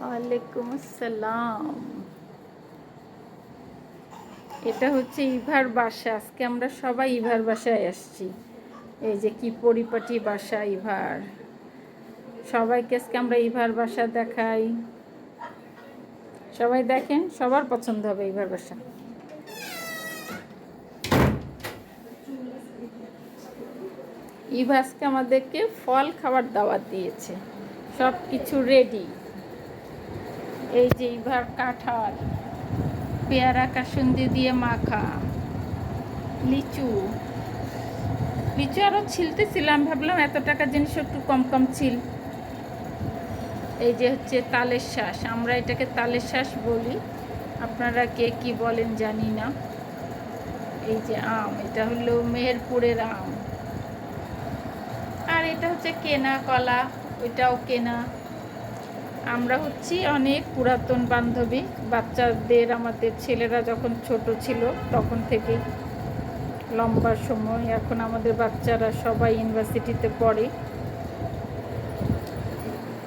ওয়ালাইকুম আসসালাম। এটা হচ্ছে ইভার বাসা। আজকে আমরা সবাই ইভার বাসায় আসছি। এই যে কি পরিপাটি বাসা ইভার। সবাইকে আজকে আমরা ইভার বাসা দেখাই। সবাই দেখেন, সবার পছন্দ হবে ইভার বাসা। ইভা আজকে আমাদেরকে ফল খাবার দাওয়াত দিয়েছে। সব কিছু রেডি। এই যে ইভার কাঁঠাল, পেয়ারা কাসুন্দি দিয়ে মাখা, লিচু লিচু আরও ছিলতেছিলাম, ভাবলাম এত টাকার জিনিস একটু কম কম ছিল। এই যে হচ্ছে তালের শ্বাস, আমরা এটাকে তালের শ্বাস বলি, আপনারা কে কি বলেন জানি না। এই যে আম, এটা হলো মেহেরপুরের আম। আর এটা হচ্ছে কেনা কলা, ওইটাও কেনা। আমরা হচ্ছি অনেক পুরাতন বান্ধবী, বাচ্চাদের, আমাদের ছেলেরা যখন ছোট ছিল তখন থেকেই লম্বা সময়। এখন আমাদের বাচ্চারা সবাই ইউনিভার্সিটিতে পড়ে।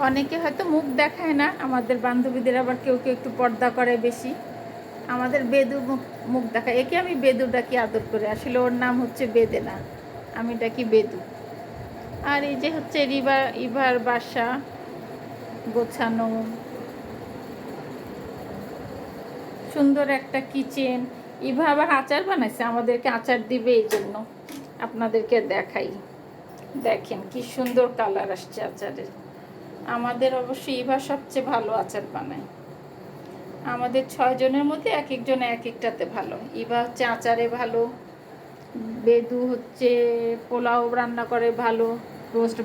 অনেকে হয়তো মুখ দেখায় না আমাদের বান্ধবীদের, আবার কেউ কেউ একটু পর্দা করে বেশি। আমাদের বেদু মুখ দেখায়। একে আমি বেদু ডাকি আদর করে, আসলে ওর নাম হচ্ছে বেদেনা, আমি ডাকি বেদু। আর এই যে হচ্ছে ইভার বাসা গোছানো, সুন্দর একটা কিচেন। ইভা আবার আচার বানাইছে, আমাদেরকে আচার দিবে, এই জন্য আপনাদেরকে দেখাই। দেখেন কি সুন্দর কালার আসছে আচারের। আমাদের অবশ্যই ইভা সবচেয়ে ভালো আচার বানায়। আমাদের 6 জনের মধ্যে এক একজন এক একটাতে ভালো। ইভা হচ্ছে আচারে ভালো, বেদু হচ্ছে পোলাও রান্না করে ভালো, রোস্ট